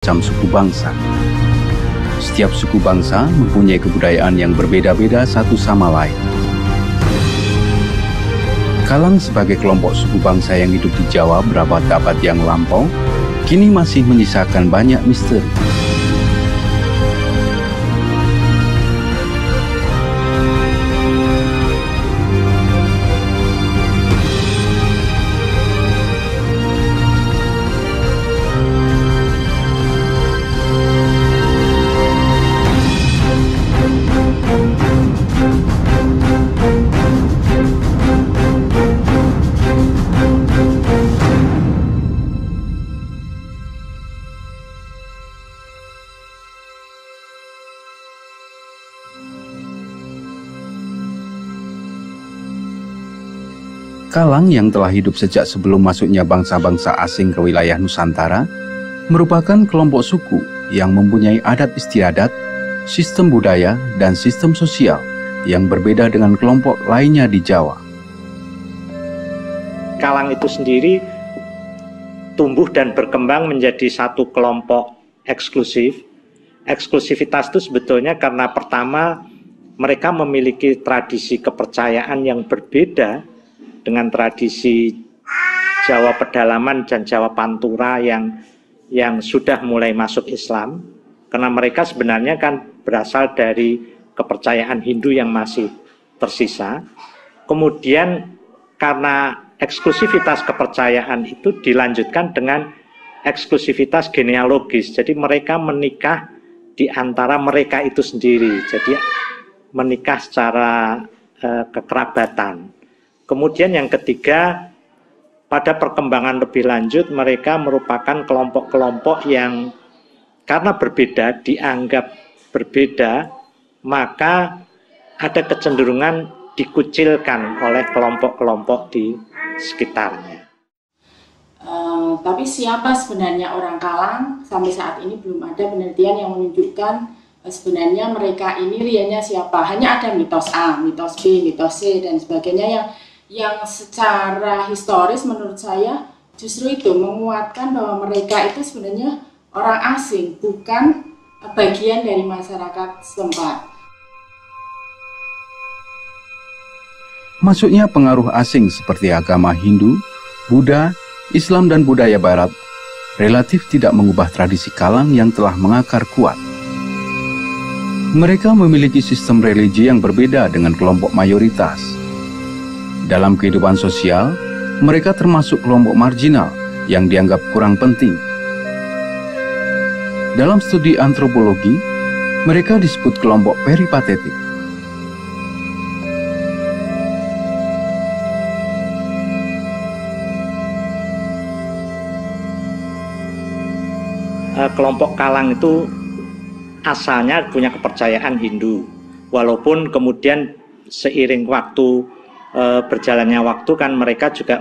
macam suku bangsa. Setiap suku bangsa mempunyai kebudayaan yang berbeda-beda satu sama lain. Kalang sebagai kelompok suku bangsa yang hidup di Jawa berabad-abad yang lampau, kini masih menyisakan banyak misteri. Kalang yang telah hidup sejak sebelum masuknya bangsa-bangsa asing ke wilayah Nusantara merupakan kelompok suku yang mempunyai adat istiadat, sistem budaya, dan sistem sosial yang berbeda dengan kelompok lainnya di Jawa. Kalang itu sendiri tumbuh dan berkembang menjadi satu kelompok eksklusif. Eksklusivitas itu sebetulnya karena pertama mereka memiliki tradisi kepercayaan yang berbeda dengan tradisi Jawa pedalaman dan Jawa Pantura yang sudah mulai masuk Islam, karena mereka sebenarnya kan berasal dari kepercayaan Hindu yang masih tersisa. Kemudian karena eksklusivitas kepercayaan itu dilanjutkan dengan eksklusivitas genealogis, jadi mereka menikah di antara mereka itu sendiri, jadi menikah secara kekerabatan. Kemudian yang ketiga, pada perkembangan lebih lanjut mereka merupakan kelompok-kelompok yang karena berbeda, dianggap berbeda, maka ada kecenderungan dikucilkan oleh kelompok-kelompok di sekitarnya. Tapi siapa sebenarnya orang Kalang? Sampai saat ini belum ada penelitian yang menunjukkan sebenarnya mereka ini realnya siapa. Hanya ada mitos A, mitos B, mitos C, dan sebagainya yang secara historis menurut saya justru itu menguatkan bahwa mereka itu sebenarnya orang asing, bukan bagian dari masyarakat setempat. Masuknya pengaruh asing seperti agama Hindu, Buddha, Islam, dan budaya Barat relatif tidak mengubah tradisi Kalang yang telah mengakar kuat. Mereka memiliki sistem religi yang berbeda dengan kelompok mayoritas. Dalam kehidupan sosial, mereka termasuk kelompok marginal yang dianggap kurang penting. Dalam studi antropologi, mereka disebut kelompok peripatetik. Kelompok Kalang itu asalnya punya kepercayaan Hindu, walaupun kemudian seiring waktu berjalannya waktu kan mereka juga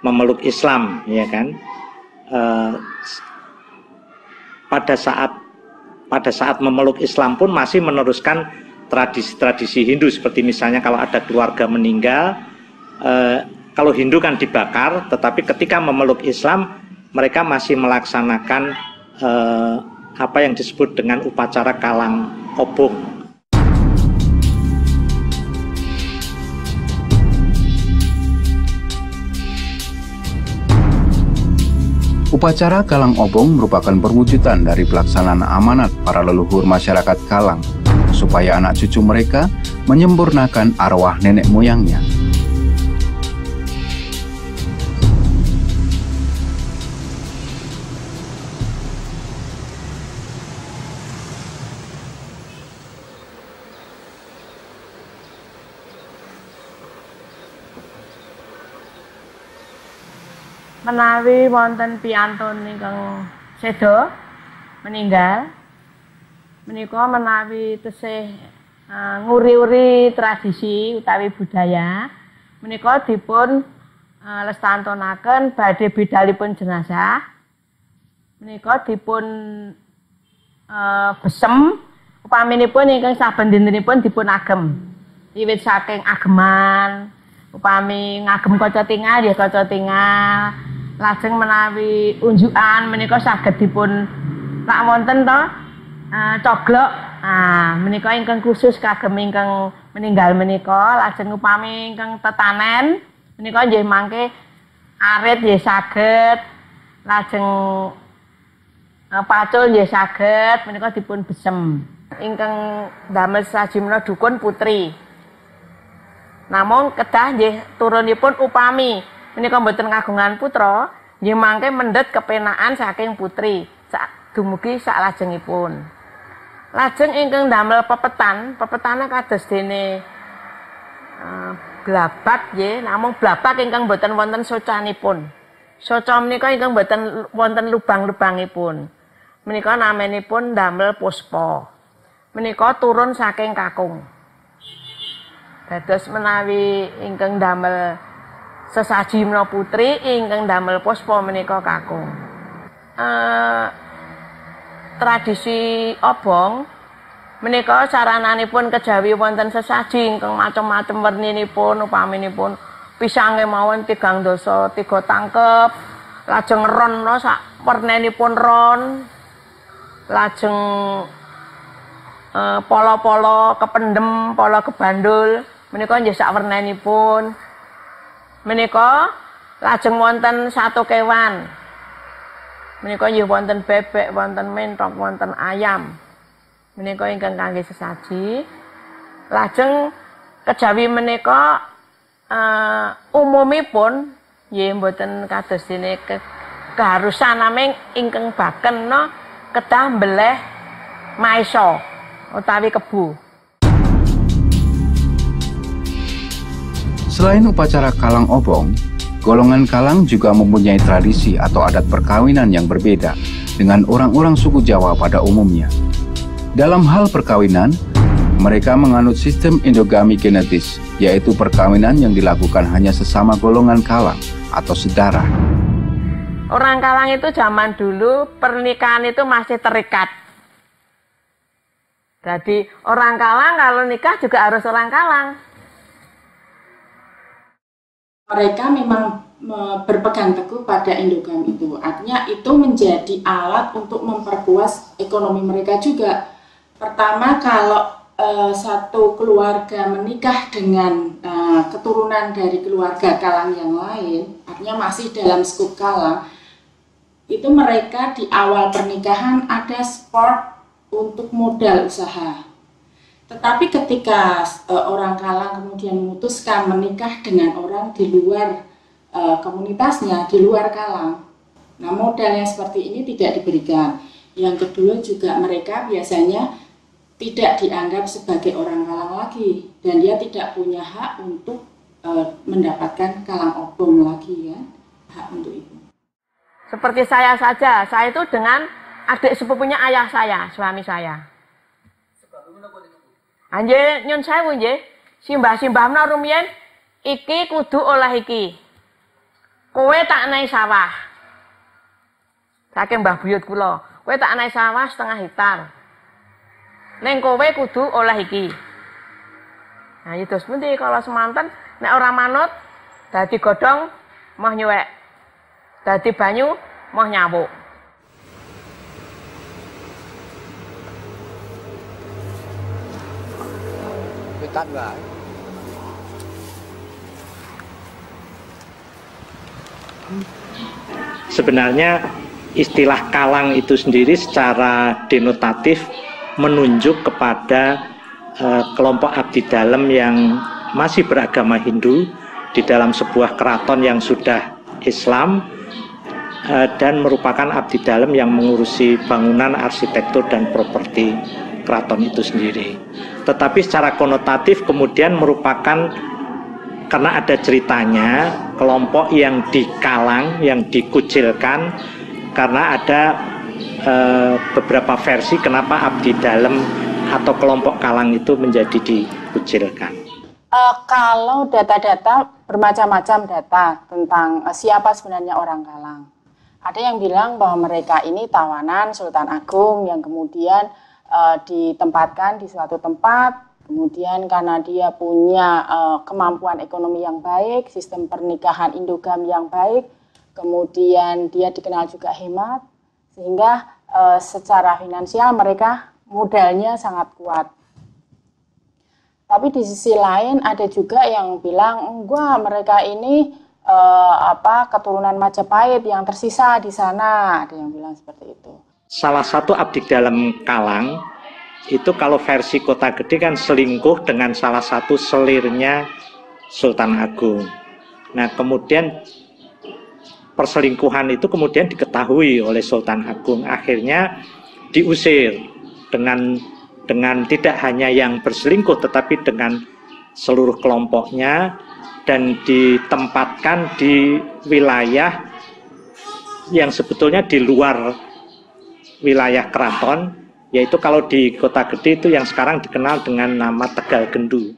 memeluk Islam, ya kan. Pada saat memeluk Islam pun masih meneruskan tradisi-tradisi Hindu, seperti misalnya kalau ada keluarga meninggal, kalau Hindu kan dibakar, tetapi ketika memeluk Islam mereka masih melaksanakan apa yang disebut dengan upacara kalang obong. Upacara Kalang Obong merupakan perwujudan dari pelaksanaan amanat para leluhur masyarakat Kalang supaya anak cucu mereka menyempurnakan arwah nenek moyangnya. Menawi wonten piyantun ingkang seda meninggal, menika menawi tesih nguri-uri tradisi utawi budaya, menika dipun lestantunaken badhe bidalipun jenazah, menika dipun besem upaminipun ingkang saben dintenipun dipun agem, wiwit saking ageman, upami ngagem kaca tingal ya kaca tingal. Lajeng menawi unjukan menika saged dipun Lak wonten to coglok. Menika ingkang khusus kagem ingkang meninggal menika, lajeng upami ingkang tetanen menika nggih mangke arit nggih saged, lajeng pacul nggih saged menika dipun besem. Ingkang damel sesaji menika dukun putri. Namun kedah nggih turunipun upami menika mboten kagungan putra, nggih mangke mendhet kepenaan saking putri dumugi saklajengipun. Lajeng ingkang damel pepetane kados dene blabak nggih, namung blabak ingkang boten wonten socanipun. Soca menika ingkang boten wonten lubang-lubangipun. Menika namenipun damel puspa. Menika turun saking kakung. Dados menawi ingkang damel sesaji menika putri, ingkang damel puspa menika kakung. Tradisi obong menika sarananipun kejawi wonten sesaji ingkang macem-macem werninipun, upaminipun pisange mawon 3 dasa 3 tangkep, lajeng ron sak wernenipun ron, lajeng polo-polo kependem, polo kebandul menika nggih sak wernenipun. Menika lajeng wonten 1 kewan. Menika nggih wonten bebek, wonten mentok, wonten ayam. Menika ingkang kangge sesaji. Lajeng kejawi menika umumipun nggih mboten kados dene keharusan naming ingkang bakena kedah mbeleh maisa utawi kebu. Selain upacara kalang obong, golongan kalang juga mempunyai tradisi atau adat perkawinan yang berbeda dengan orang-orang suku Jawa pada umumnya. Dalam hal perkawinan, mereka menganut sistem endogami genetis, yaitu perkawinan yang dilakukan hanya sesama golongan kalang atau sedarah. Orang kalang itu zaman dulu pernikahan itu masih terikat. Jadi orang kalang kalau nikah juga harus orang kalang. Mereka memang berpegang teguh pada endogami itu. Artinya itu menjadi alat untuk memperluas ekonomi mereka juga. Pertama, kalau satu keluarga menikah dengan keturunan dari keluarga kalang yang lain, artinya masih dalam skup kalang, itu mereka di awal pernikahan ada support untuk modal usaha. Tetapi ketika orang kalang kemudian memutuskan menikah dengan orang di luar komunitasnya, di luar kalang, nah modal yang seperti ini tidak diberikan. Yang kedua juga mereka biasanya tidak dianggap sebagai orang kalang lagi, dan dia tidak punya hak untuk mendapatkan kalang obong lagi, ya, hak untuk itu. Seperti saya saja, saya itu dengan adik sepupunya ayah saya, suami saya. Anjir nyun sewu nggih, simbah-simbahna rumiyin iki kudu oleh iki. Kowe tak naik sawah. Saking mbah buyut kula, kowe tak naik sawah 1/2 hektar. Ning kowe kudu oleh iki. Nah, itu pundi kalau semanten nek ora manut dadi godhong moh nyuwek. Dadi banyu moh nyawuk. Sebenarnya istilah kalang itu sendiri secara denotatif menunjuk kepada kelompok abdi dalam yang masih beragama Hindu di dalam sebuah keraton yang sudah Islam dan merupakan abdi dalam yang mengurusi bangunan, arsitektur dan properti keraton itu sendiri. Tetapi secara konotatif kemudian merupakan, karena ada ceritanya, kelompok yang dikalang, yang dikucilkan, karena ada beberapa versi kenapa abdi dalam atau kelompok kalang itu menjadi dikucilkan. Kalau data-data bermacam-macam data tentang siapa sebenarnya orang kalang. Ada yang bilang bahwa mereka ini tawanan Sultan Agung yang kemudian ditempatkan di suatu tempat, kemudian karena dia punya kemampuan ekonomi yang baik, sistem pernikahan endogami yang baik, kemudian dia dikenal juga hemat, sehingga secara finansial mereka modalnya sangat kuat. Tapi di sisi lain ada juga yang bilang, enggak, mereka ini keturunan Majapahit yang tersisa di sana, ada yang bilang seperti itu. Salah satu abdi dalam Kalang itu kalau versi Kota Gede kan selingkuh dengan salah satu selirnya Sultan Agung. Nah kemudian perselingkuhan itu kemudian diketahui oleh Sultan Agung, akhirnya diusir dengan tidak hanya yang berselingkuh tetapi dengan seluruh kelompoknya, dan ditempatkan di wilayah yang sebetulnya di luar wilayah keraton, yaitu kalau di Kota Gede itu yang sekarang dikenal dengan nama Tegal Gendu.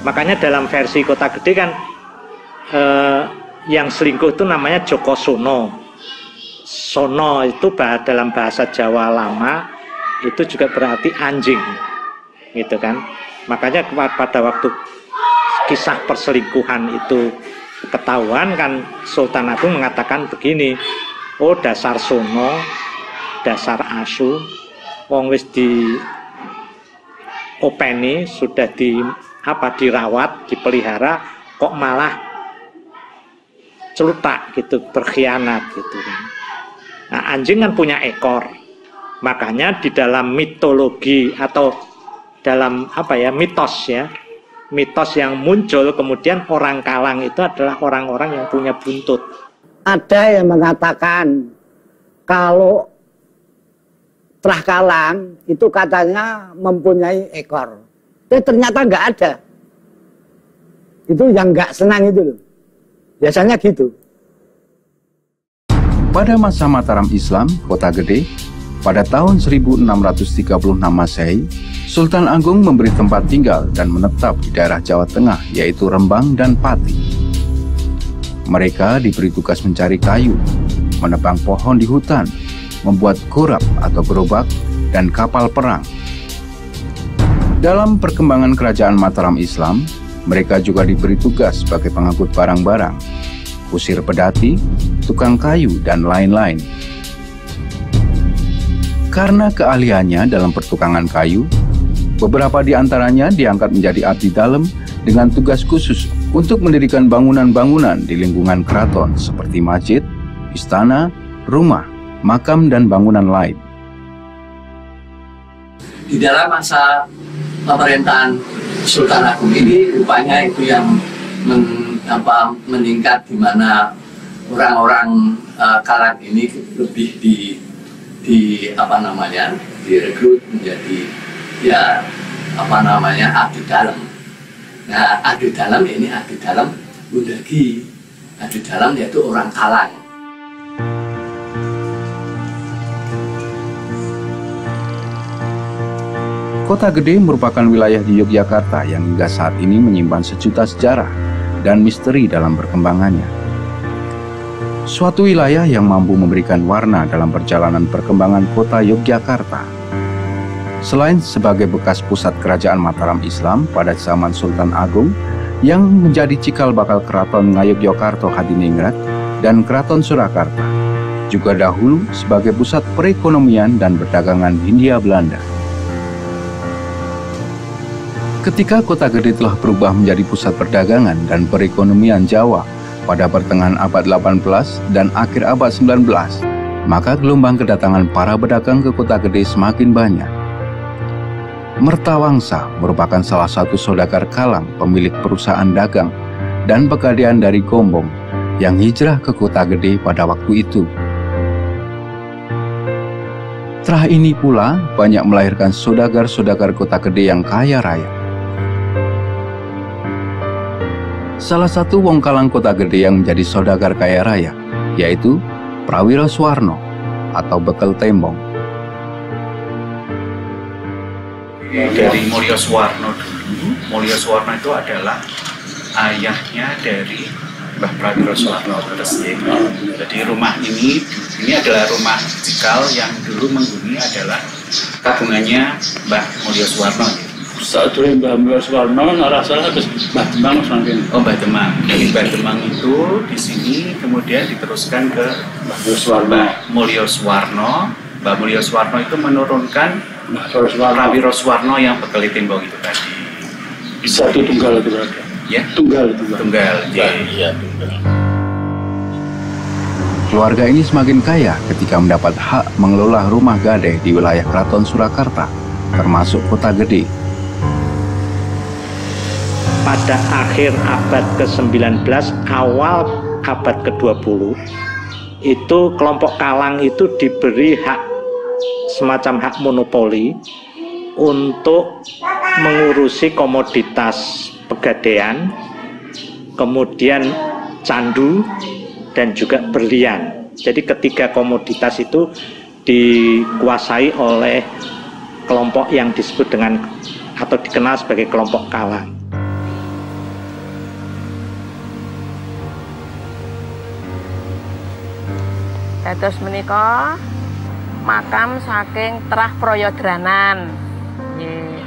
Makanya dalam versi Kota Gede kan yang selingkuh itu namanya Joko Sono. Sono itu dalam bahasa Jawa lama itu juga berarti anjing, gitu kan. Makanya pada waktu kisah perselingkuhan itu ketahuan kan, Sultan Agung mengatakan begini, oh dasar Sono, dasar asu, wong wis di openi, sudah dirawat, dipelihara, kok malah celutak gitu, berkhianat gitu kan. Nah, anjing kan punya ekor. Makanya di dalam mitologi atau dalam mitos ya, mitos yang muncul kemudian orang Kalang itu adalah orang-orang yang punya buntut. Ada yang mengatakan kalau Trah Kalang itu katanya mempunyai ekor. Tapi ternyata nggak ada. Itu yang nggak senang itu loh. Biasanya gitu. Pada masa Mataram Islam, Kota Gede, pada tahun 1636 Masehi, Sultan Agung memberi tempat tinggal dan menetap di daerah Jawa Tengah, yaitu Rembang dan Pati. Mereka diberi tugas mencari kayu, menebang pohon di hutan, membuat gorab atau gerobak, dan kapal perang. Dalam perkembangan kerajaan Mataram Islam, mereka juga diberi tugas sebagai pengangkut barang-barang, kusir pedati, tukang kayu, dan lain-lain. Karena keahliannya dalam pertukangan kayu, beberapa di antaranya diangkat menjadi abdi dalam dengan tugas khusus untuk mendirikan bangunan-bangunan di lingkungan keraton seperti masjid, istana, rumah, makam, dan bangunan lain. Di dalam masa pemerintahan Sultan Agung ini rupanya itu yang meningkat, di mana orang-orang Kalang ini lebih direkrut menjadi abdi dalam. Nah, abdi dalam ini abdi dalam Bundagi, abdi dalam yaitu orang Kalang. Kota Gede merupakan wilayah di Yogyakarta yang hingga saat ini menyimpan sejuta sejarah dan misteri dalam perkembangannya. Suatu wilayah yang mampu memberikan warna dalam perjalanan perkembangan kota Yogyakarta. Selain sebagai bekas pusat kerajaan Mataram Islam pada zaman Sultan Agung yang menjadi cikal bakal keraton Ngayogyakarta Hadiningrat dan keraton Surakarta, juga dahulu sebagai pusat perekonomian dan perdagangan Hindia Belanda. Ketika Kota Gede telah berubah menjadi pusat perdagangan dan perekonomian Jawa pada pertengahan abad 18 dan akhir abad 19, maka gelombang kedatangan para pedagang ke Kota Gede semakin banyak. Mertawangsa merupakan salah satu saudagar Kalang pemilik perusahaan dagang dan pegadaian dari Gombong yang hijrah ke Kota Gede pada waktu itu. Trah ini pula banyak melahirkan saudagar-saudagar Kota Gede yang kaya raya. Salah satu wong Kalang Kota Gede yang menjadi saudagar kaya raya, yaitu Prawiro Suwarno atau Bekel Tembong. Dari Mulyo Suwarno dulu, Mulyo Suwarno itu adalah ayahnya dari Mbah Prawiro Suwarno. Jadi rumah ini adalah rumah cikal yang dulu menghuni adalah kagungannya Mbah Mulyo Suwarno. saat itu Mbah Suwarno rasanya terus Mbah Demang saking. Oh, Mbah Demang. Dari Mbah Demang itu di sini kemudian diteruskan ke Mbah Mulyo Suwarno. Mbah Mulyo Suwarno itu menurunkan Prawiro Suwarno yang bekali tembok itu tadi. Satu tunggal itu berarti. Ya, tunggal. Iya, tunggal. Keluarga ini semakin kaya ketika mendapat hak mengelola rumah gadai di wilayah Keraton Surakarta, termasuk Kota Gede. Pada akhir abad ke-19, awal abad ke-20, itu kelompok Kalang itu diberi hak, semacam hak monopoli untuk mengurusi komoditas pegadaian, kemudian candu, dan juga berlian. Jadi ketiga komoditas itu dikuasai oleh kelompok yang disebut dengan atau dikenal sebagai kelompok Kalang. Dados menika makam saking Trah Prayadranan. Nggih.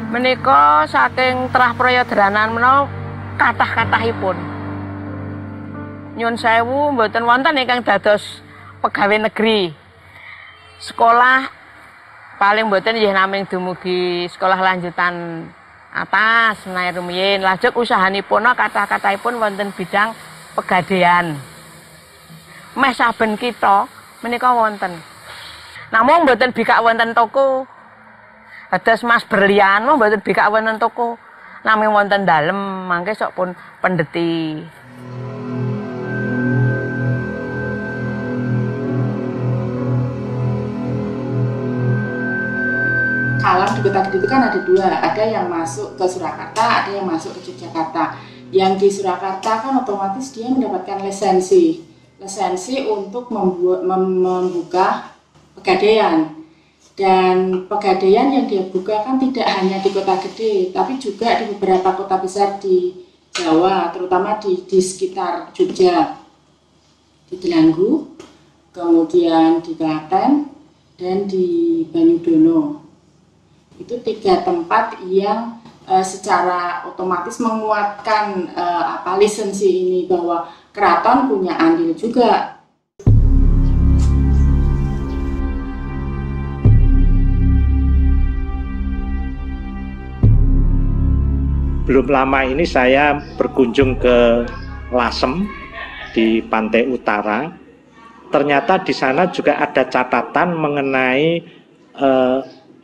Menika saking Trah Prayadranan menawa kathah-kathahipun. Nyun sewu mboten wonten ingkang dados pegawai negeri. Sekolah paling mboten nggih namung dumugi sekolah lanjutan atas menawi rumiyin. Lajeng usahanipun kathah-kathahipun wonten bidang pegadaian. Meh saben kita menika wonten. Namung mboten bikak wonten toko. Dados Mas Berlian mboten bikak wonten toko. Namung wonten dalem mangke sok pun pendeti. Kalang di Kota Gede itu kan ada dua, ada yang masuk ke Surakarta, ada yang masuk ke Yogyakarta. Yang di Surakarta kan otomatis dia mendapatkan lisensi untuk membuka pegadaian. Dan pegadaian yang dia buka kan tidak hanya di Kota Gede, tapi juga di beberapa kota besar di Jawa, terutama di sekitar Jogja, di Delanggu, kemudian di Klaten, dan di Banyudono. Itu tiga tempat yang secara otomatis menguatkan lisensi ini bahwa keraton punya andil juga. Belum lama ini saya berkunjung ke Lasem di pantai utara. Ternyata di sana juga ada catatan mengenai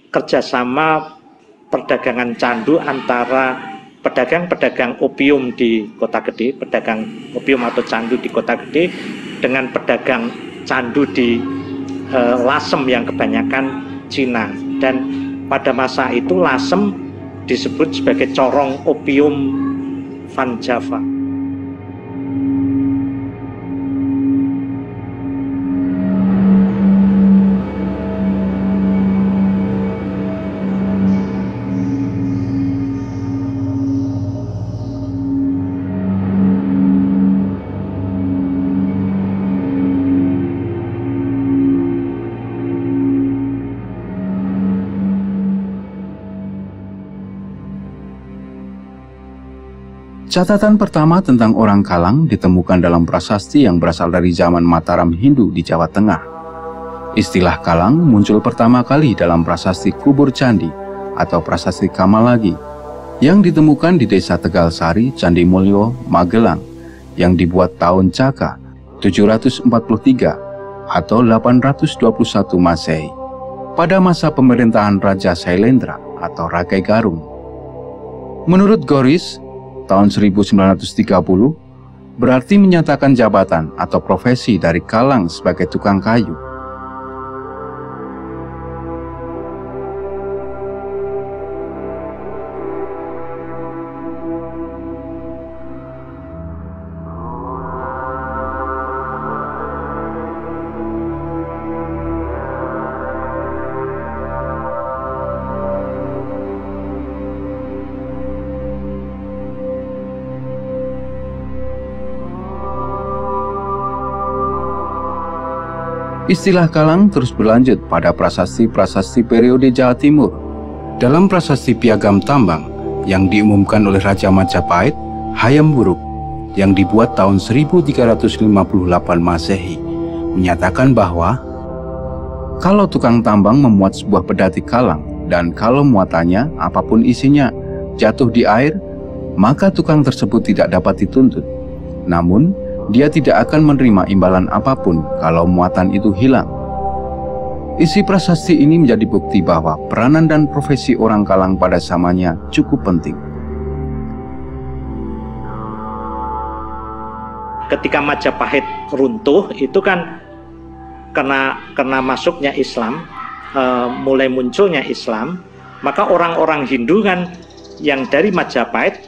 kerjasama perdagangan candu antara pedagang-pedagang opium di Kota Gede, pedagang opium atau candu di Kota Gede dengan pedagang candu di Lasem yang kebanyakan Cina. Dan pada masa itu Lasem disebut sebagai corong opium Van Java. Catatan pertama tentang orang Kalang ditemukan dalam prasasti yang berasal dari zaman Mataram Hindu di Jawa Tengah. Istilah Kalang muncul pertama kali dalam prasasti Kubur Candi atau prasasti Kamalagi yang ditemukan di Desa Tegalsari, Candi Mulyo, Magelang yang dibuat tahun Caka 743 atau 821 Masehi pada masa pemerintahan Raja Sailendra atau Rakai Garung. Menurut Goris, tahun 1930 berarti menyatakan jabatan atau profesi dari Kalang sebagai tukang kayu. Istilah Kalang terus berlanjut pada prasasti-prasasti periode Jawa Timur, Dalam prasasti Piagam Tambang yang diumumkan oleh Raja Majapahit, Hayam Wuruk, yang dibuat tahun 1358 Masehi, menyatakan bahwa kalau tukang tambang memuat sebuah pedati kalang dan kalau muatannya, apapun isinya, jatuh di air, maka tukang tersebut tidak dapat dituntut. Namun, dia tidak akan menerima imbalan apapun kalau muatan itu hilang. Isi prasasti ini menjadi bukti bahwa peranan dan profesi orang kalang pada zamannya cukup penting. Ketika Majapahit runtuh, itu kan karena masuknya Islam, mulai munculnya Islam, maka orang-orang Hindu kan yang dari Majapahit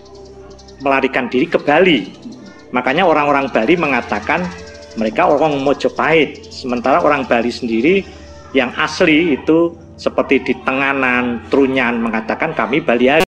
melarikan diri ke Bali. Makanya orang-orang Bali mengatakan mereka orang Mojopahit, sementara orang Bali sendiri yang asli itu seperti di Tenganan, Trunyan mengatakan kami Baliari.